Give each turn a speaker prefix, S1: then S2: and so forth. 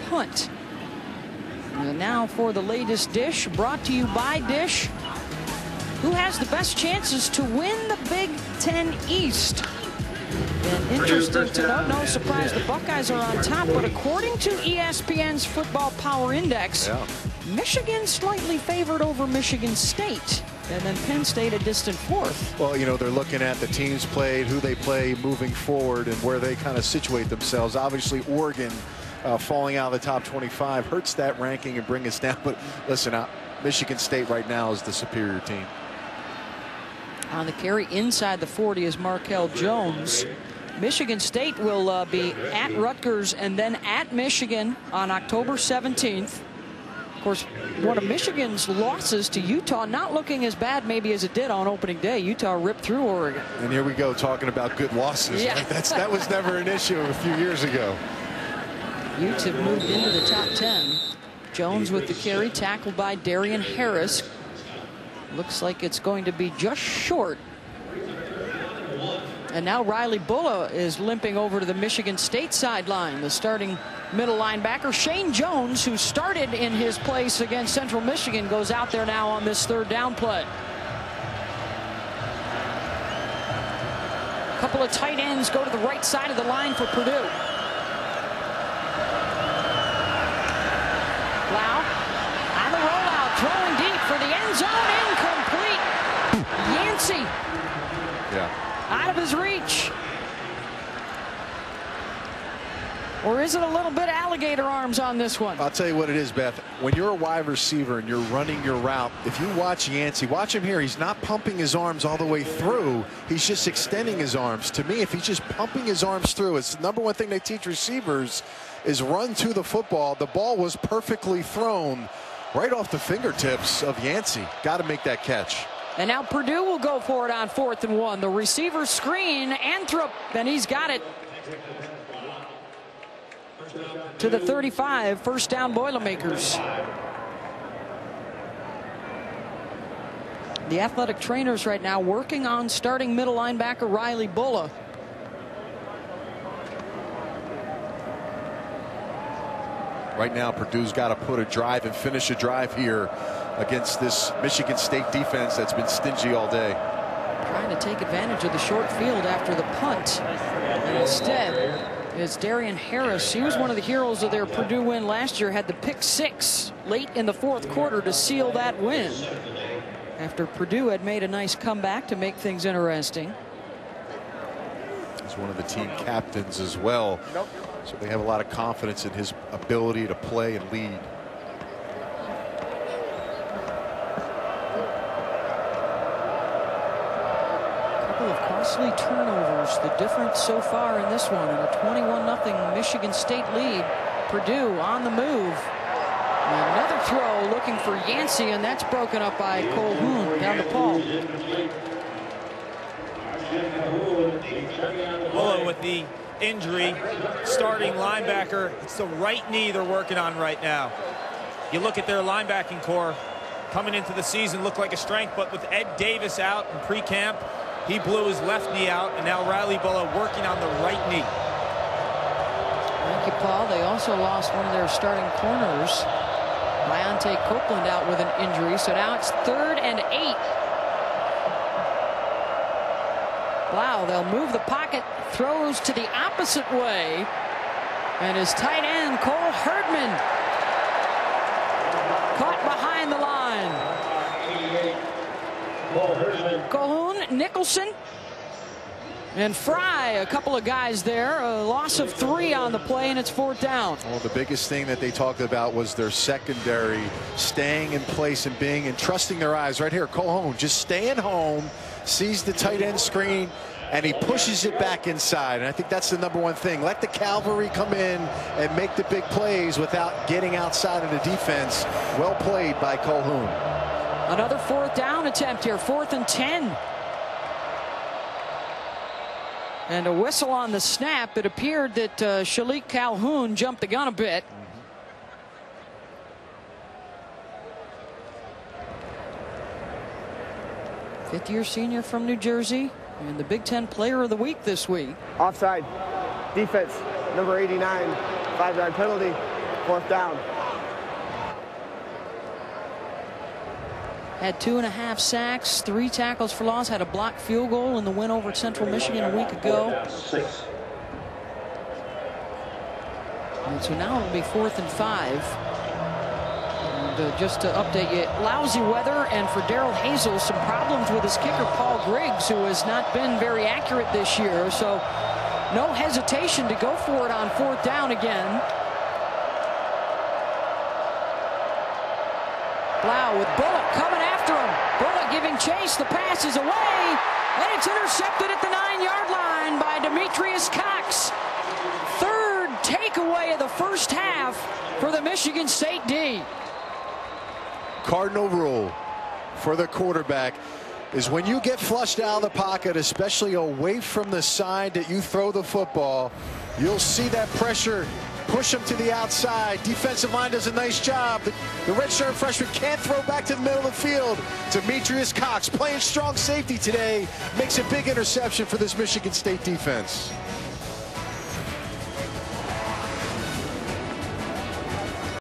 S1: punt. And now for the latest dish, brought to you by Dish. Who has the best chances to win the Big Ten East? And interesting to note, no surprise, the Buckeyes are on top, but according to ESPN's Football Power Index, Michigan slightly favored over Michigan State, and then Penn State a distant fourth.
S2: Well, you know, they're looking at the teams played, who they play moving forward, and where they kind of situate themselves. Obviously, Oregon falling out of the top 25 hurts that ranking and bring us down. But listen, Michigan State right now is the superior team.
S1: On the carry inside the 40 is Markel Jones. Michigan State will be at Rutgers and then at Michigan on October 17th. Of course, one of Michigan's losses to Utah not looking as bad maybe as it did on opening day. Utah ripped through Oregon.
S2: And here we go talking about good losses.
S1: Yeah.
S2: Right? That was never an issue a few years ago.
S1: Utes have moved into the top 10. Jones with the carry, tackled by Darian Harris. Looks like it's going to be just short. And now Riley Bulla is limping over to the Michigan State sideline. The starting middle linebacker, Shane Jones, who started in his place against Central Michigan, goes out there now on this third down play. A couple of tight ends go to the right side of the line for Purdue. Blau on the rollout, throwing deep for the end zone, incomplete. Yancey. Out of his reach. Or is it a little bit alligator arms on this one?
S2: I'll tell you what it is, Beth. When you're a wide receiver and you're running your route, if you watch Yancey, watch him here. He's not pumping his arms all the way through. He's just extending his arms. To me, if he's just pumping his arms through, it's the number one thing they teach receivers is run to the football. The ball was perfectly thrown right off the fingertips of Yancey. Got to make that catch.
S1: And now Purdue will go for it on 4th and 1. The receiver screen, Anthrop, and he's got it to the 35. First down, Boilermakers. The athletic trainers right now working on starting middle linebacker Riley Bulla.
S2: Right now, Purdue's got to put a drive and finish a drive here against this Michigan State defense that's been stingy all day.
S1: Trying to take advantage of the short field after the punt. And instead, it's Darian Harris. He was one of the heroes of their Purdue win last year. Had the pick 6 late in the 4th quarter to seal that win. After Purdue had made a nice comeback to make things interesting.
S2: He's one of the team captains as well. So they have a lot of confidence in his ability to play and lead.
S1: Costly turnovers, the difference so far in this one, and a 21-0 Michigan State lead. Purdue on the move. Another throw looking for Yancey, and that's broken up by Colhoun down to Paul.
S3: Bulla with the injury, starting linebacker. It's the right knee they're working on right now. You look at their linebacking core coming into the season, looked like a strength, but with Ed Davis out in pre-camp, he blew his left knee out, and now Riley Bulla working on the right knee.
S1: Thank you, Paul. They also lost one of their starting corners. Leonte Copeland out with an injury, so now it's 3rd and 8. Blau, they'll move the pocket, throws to the opposite way, and his tight end, Cole Herdman, caught behind the line. Colhoun, Nicholson, and Fry, a couple of guys there. A loss of 3 on the play, and it's 4th down.
S2: Well, the biggest thing that they talked about was their secondary staying in place and being and trusting their eyes. Right here, Colhoun just staying home, sees the tight end screen, and he pushes it back inside. And I think that's the number one thing. Let the cavalry come in and make the big plays without getting outside of the defense. Well played by Colhoun.
S1: Another 4th down attempt here, 4th and 10. And a whistle on the snap. It appeared that Shalik Calhoun jumped the gun a bit. Fifth-year senior from New Jersey, and the Big Ten Player of the Week this week.
S4: Offside. Defense, number 89, 5-yard penalty. 4th down.
S1: Had 2.5 sacks, 3 tackles for loss, had a blocked field goal in the win over Central Michigan a week ago. And so now it'll be 4th and 5. And just to update you, lousy weather, and for Daryl Hazel, some problems with his kicker, Paul Griggs, who has not been very accurate this year. So no hesitation to go for it on 4th down again. Blau with Bullock coming after him. Bullock giving chase. The pass is away, and it's intercepted at the 9-yard line by Demetrius Cox. 3rd takeaway of the first half for the Michigan State D.
S2: Cardinal rule for the quarterback is when you get flushed out of the pocket, especially away from the side that you throw the football, you'll see that pressure push him to the outside. Defensive line does a nice job. The redshirt freshman can't throw back to the middle of the field. Demetrius Cox, playing strong safety today, makes a big interception for this Michigan State defense.